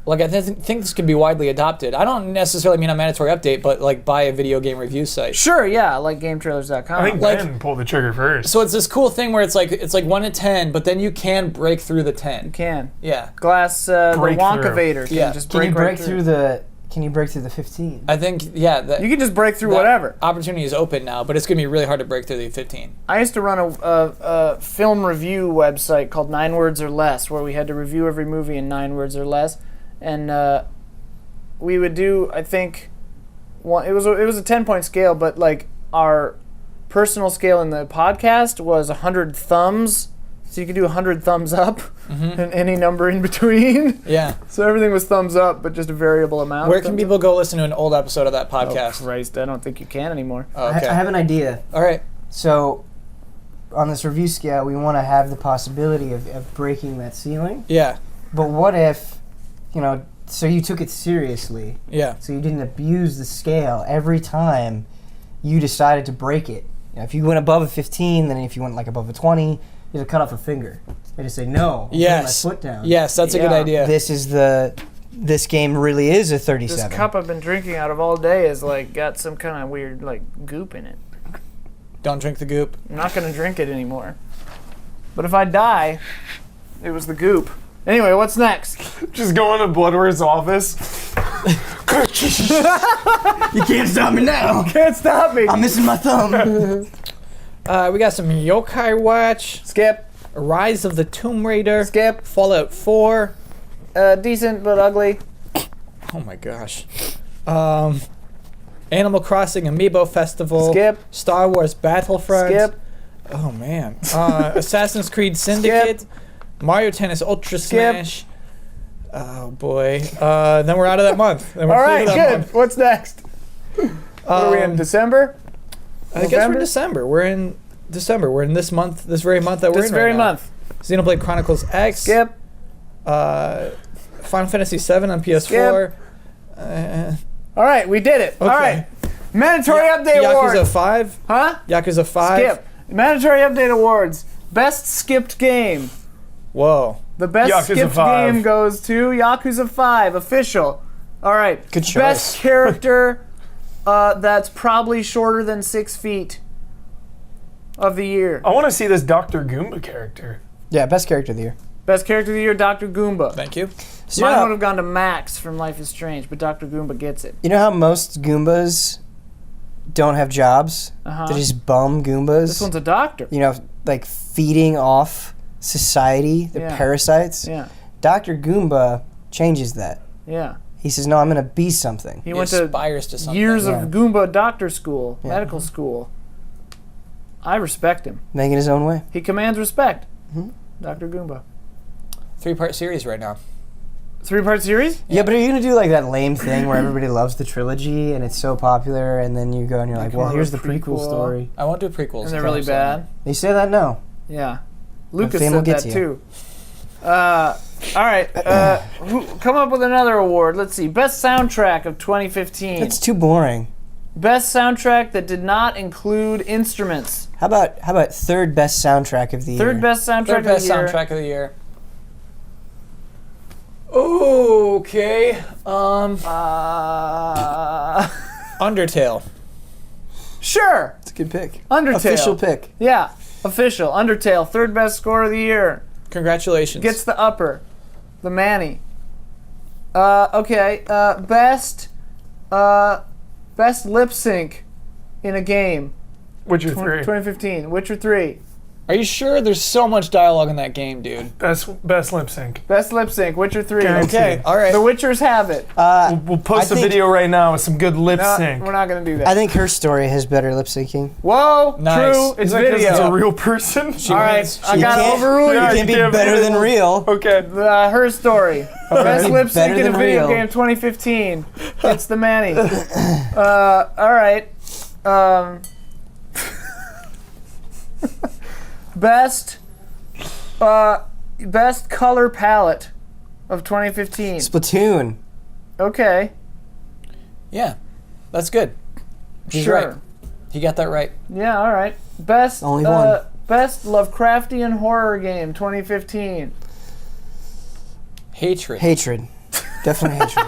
Like, I think this could be widely adopted. I don't necessarily mean a mandatory update, but like buy a video game review site. Sure, yeah, like GameTrailers.com. I think Like- Ben pulled the trigger first. So it's this cool thing where it's like 1 to 10, but then you can break through the 10. you can. Yeah. Glass, the Break through. Wonkavator can Yeah. just Can break you break right through the? Can you break through the 15? I think, yeah. You can just break through that whatever. Opportunity is open now, but it's going to be really hard to break through the 15. I used to run a film review website called 9 Words or Less, where we had to review every movie in 9 words or less, and we would do, I think, it was a 10-point scale, but like our personal scale in the podcast was 100 thumbs, so you could do 100 thumbs up and any number in between. Yeah. So everything was thumbs up, but just a variable amount. Where of can thumbs people go listen to an old episode of that up. Oh podcast? Christ, I don't think you can anymore. Oh, okay. I have an idea. All right. So, on this review scale, we want to have the possibility of breaking that ceiling. Yeah. But what if, so you took it seriously, Yeah. so you didn't abuse the scale every time you decided to break it. If you went above a 15, then if you went like above a 20, you just cut off a finger. They just say, no, I'm Yes. putting my foot down. Yes, that's a good Yeah. idea. This game really is a 37. This cup I've been drinking out of all day is like got some kind of weird like goop in it. Don't drink the goop. I'm not gonna drink it anymore. But if I die, it was the goop. Anyway, what's next? Just go into Bloodworth's office. You can't stop me now. Can't stop me. I'm missing my thumb. We got some Yokai Watch, Skip. Rise of the Tomb Raider, Skip. Fallout 4. Decent but ugly. Oh my gosh. Animal Crossing Amiibo Festival. Skip. Star Wars Battlefront. Skip. Oh man. Assassin's Creed Syndicate. Mario Tennis Ultra Skip. Smash. Oh boy. Then we're out of that month. Then we're All clear right, of that good. month. What's next? What are we in December? I guess November? we're December. We're in December. We're in this month, this very month that we're This in very right now. month. Xenoblade Chronicles X. Skip. Final Fantasy VII on PS4. All right, we did it. All Okay. right. Mandatory update Yakuza awards. 5. Huh? Yakuza 5. Skip. Mandatory update awards. Best skipped game. Whoa. The best Yakuza skipped 5. game goes to Yakuza 5, official. All right. Good choice. Best character that's probably shorter than 6 feet of the year. I want to see this Dr. Goomba character. Yeah, best character of the year. Best character of the year, Dr. Goomba. Thank you. So Mine you know- would have gone to Max from Life is Strange, but Dr. Goomba gets it. You know how most Goombas don't have jobs? Uh-huh. They're just bum Goombas. This one's a doctor. Like feeding off society. They're Yeah. parasites. Yeah. Dr. Goomba changes that. Yeah. He says, no, I'm going to be something. He He went to aspires to something. years Yeah. of Goomba doctor school, Yeah. medical school. I respect him. Making his own way. He commands respect. Mhm. Dr. Goomba. 3-part series right now. 3-part series? Yeah, but are you going to do like that lame thing where everybody loves the trilogy and it's so popular and then you go and you're like, come well, up here's the with a prequel prequel. story. I won't do prequels. And they're really bad. You say that? No. Yeah. Lucas fame will said get that to too. All right. Come up with another award. Let's see. Best soundtrack of 2015. It's too boring. Best soundtrack that did not include instruments. How about third best soundtrack of the year? Third best soundtrack Third of best the year. soundtrack of the year. Okay. Undertale. Sure. It's a good pick. Undertale. Official pick. Yeah. Official. Undertale. Third best score of the year. Congratulations. Gets the upper. The Manny. Okay. Best lip sync in a game. Witcher 3. 2015. Witcher 3. Are you sure? There's so much dialogue in that game, dude. Best lip sync. Best lip sync. Witcher 3. Guaranteed. Okay. All right. The Witchers have it. We'll post I a think- video right now with some good lip No, sync. we're not going to do that. I think her story has better lip syncing. Whoa. Nice. True. It's Is that 'cause video. it's a real person? All right. wins. I got to can't- overrule Yeah, It you. can be can't better be- than real. Okay. Her story. Best lip sync Better in a than video real. game 2015. It's the Manny. All right. Best color palette of 2015. Splatoon. Okay. Yeah. That's good. He's Sure. right. He got that right. Yeah, all right. Best Only one. Best Lovecraftian horror game 2015. Hatred. Hatred. Definitely hatred.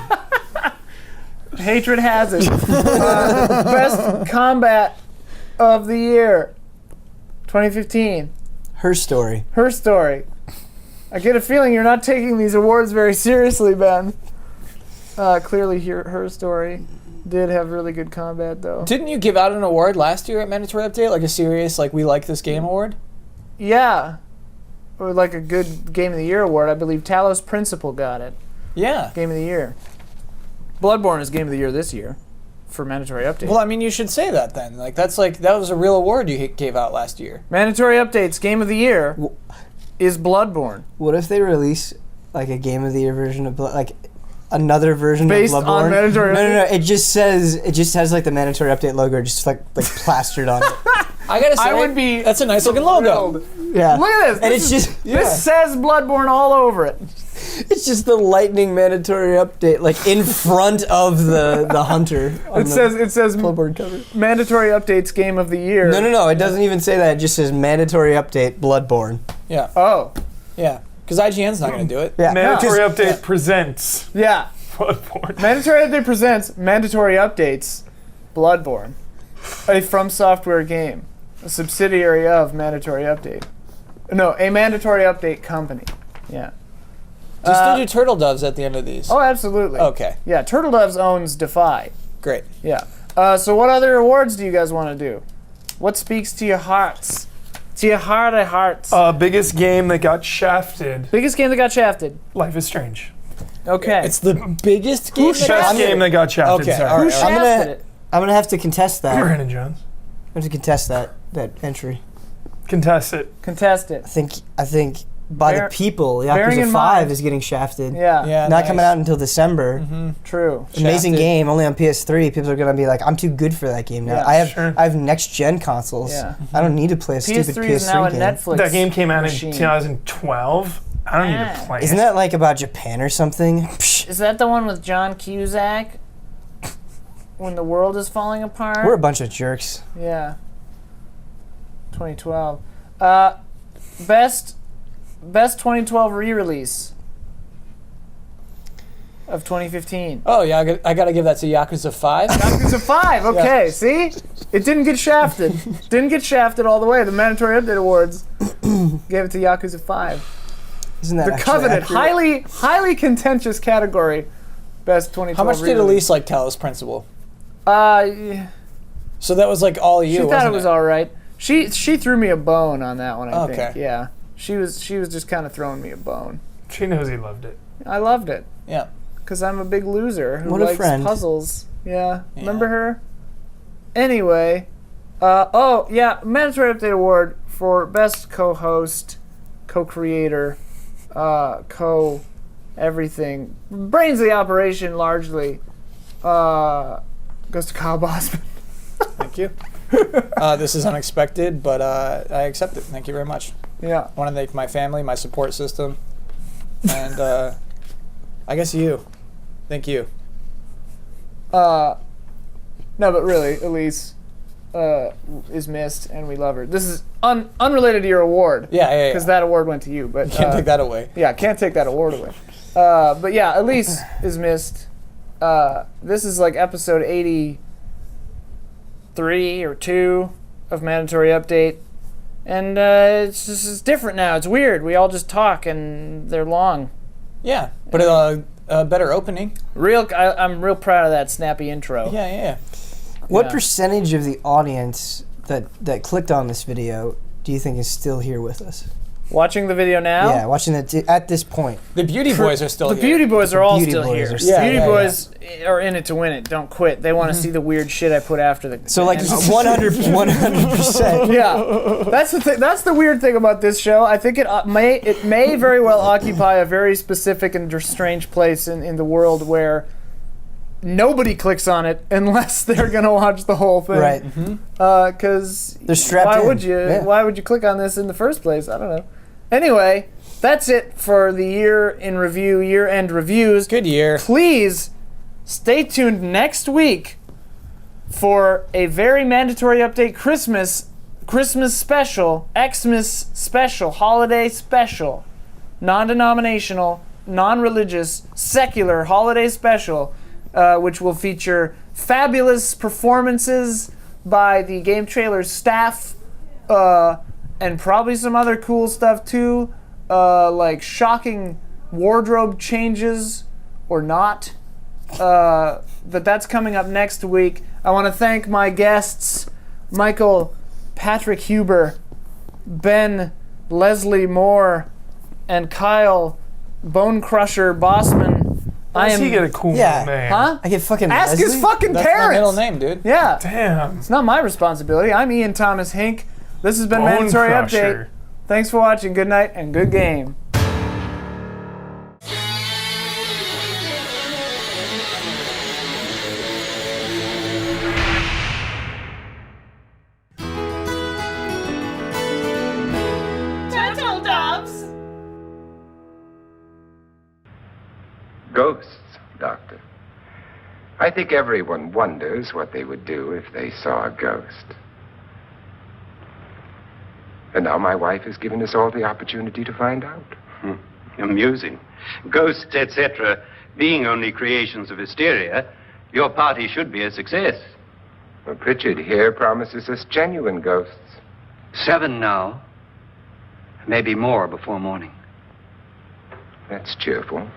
Hatred has it. Best combat of the year, 2015. Her story. Her story. I get a feeling you're not taking these awards very seriously, Ben. Clearly, her story did have really good combat, though. Didn't you give out an award last year at Mandatory Update, like a serious, like we like this game award? Yeah, or like a good Game of the Year award. I believe Talos Principle got it. Yeah. Game of the Year. Bloodborne is Game of the Year this year for Mandatory Update. Well, I mean, you should say that then. Like that was a real award you gave out last year. Mandatory Updates Game of the Year is Bloodborne. What if they release like a Game of the Year version of like another version Based of Bloodborne? on Mandatory No. It just has like the Mandatory Update logo just like plastered on it. I gotta say, I would be that's a nice looking logo. thrilled. Yeah. Look at this. And This it's is- just This says Bloodborne all over it. it's just the lightning Mandatory Update like in front of the hunter. on It the says Bloodborne cover. Mandatory Updates Game of the Year. No. It doesn't even say that. It just says Mandatory Update Bloodborne. Yeah, Oh, yeah. Because IGN's not gonna do it. Yeah. Mandatory Just- Update presents yeah. Bloodborne. Mandatory Update presents Mandatory Updates Bloodborne, a From Software game, a subsidiary of Mandatory Update. No, a Mandatory Update company. Yeah. Do you still do turtle doves at the end of these? Oh, absolutely. Okay, Yeah, Turtle Doves owns Defy. great. Yeah. So what other awards do you guys want to do? What speaks to your hearts? To your heart of hearts. Biggest game that got shafted. Biggest game that got shafted. Life is Strange. Okay. It's the biggest game. that shafted Best got- game that got shafted. Okay, sorry. all Who right. shafted it? I'm gonna have to contest that. Brandon Jones. I have to contest that entry. Contest it. Contest it. I think by Bear- the people, bearing Yakuza in 5 mind- is getting shafted. Yeah. Yeah, Not nice. coming out until December. True. Amazing Shafted. game, only on PS3. People are gonna be like, "I'm too good for that game now." Yeah, I have next gen consoles. Yeah. I don't need to play a stupid PS3 is now a game. Netflix. That game came out machine. in 2012. I don't need Yeah. to play Isn't it. that like about Japan or something? Psh, Is that the one with John Cusack? When the world is falling apart? we're a bunch of jerks. Yeah. 2012. Best 2012 re-release of 2015. Oh yeah, I gotta give that to Yakuza 5. Yakuza 5. Okay, see? It didn't get shafted. Didn't get shafted all the way. The Mandatory Update Awards gave it to Yakuza 5. Isn't that The actually coveted, accurate? highly contentious category. Best 2012 How much did re-release. Elise like Talos Principle? Yeah. So that was like all you. She thought wasn't it was all right. She threw me a bone on that one, I think. Okay. Yeah. She was just kind of throwing me a bone. She knows he loved it. I loved it Yeah. because I'm a big loser who What a likes friend. puzzles. Yeah. Remember her? Anyway, Mandatory Update Award for best co-host, co-creator, co-everything. Brains of the operation largely goes to Kyle Bosman. Thank you. This is unexpected, but I accept it. Thank you very much. Yeah. I want to thank my family, my support system, and I guess you. Thank you. No, but really, Elise is missed, and we love her. This is unrelated to your award. Yeah. Because that award went to you, but Can't take that away. Yeah, can't take that award away. But yeah, Elise is missed. This is like episode 83 or 2 of Mandatory Update, and it's different now. It's weird. We all just talk, and they're long. Yeah, but a better opening. I'm real proud of that snappy intro. Yeah. What Yeah. percentage of the audience that clicked on this video do you think is still here with us? Watching the video now. Yeah, watching it at this point. The Beauty Boys are still The here. Beauty Boys are all Beauty still Boys here. are The still Beauty here. Boys are in it to win it. Don't quit. They want to see the weird shit I put after the. So like end. 100%. Yeah, that's the thing. That's the weird thing about this show. I think it may very well occupy a very specific and strange place in the world where nobody clicks on it unless they're gonna watch the whole thing. Right. Because They're strapped why in. would you? Yeah. Why would you click on this in the first place? I don't know. Anyway, that's it for the year-end reviews. Good year. Please stay tuned next week for a very Mandatory Update Christmas special, Xmas special, holiday special, non-denominational, non-religious, secular holiday special, which will feature fabulous performances by the GameTrailers staff, and probably some other cool stuff too, like shocking wardrobe changes or not. But that's coming up next week. I want to thank my guests, Michael Patrick Huber, Ben Leslie Moore, and Kyle Bone Crusher Bossman. Why does he get a cool name? Huh? I get fucking Ask his Leslie? fucking That's parents. my middle name, dude. Yeah. Damn. It's not my responsibility. I'm Ian Thomas Hink. This has been Bone Mandatory Crusher. Update. Thanks for watching. Good night and good game. Turtle doves! Ghosts, Doctor. I think everyone wonders what they would do if they saw a ghost. And now my wife has given us all the opportunity to find out. Amusing. Ghosts, etc., being only creations of hysteria, your party should be a success. Well, Pritchard here promises us genuine ghosts. 7 now. Maybe more before morning. That's cheerful.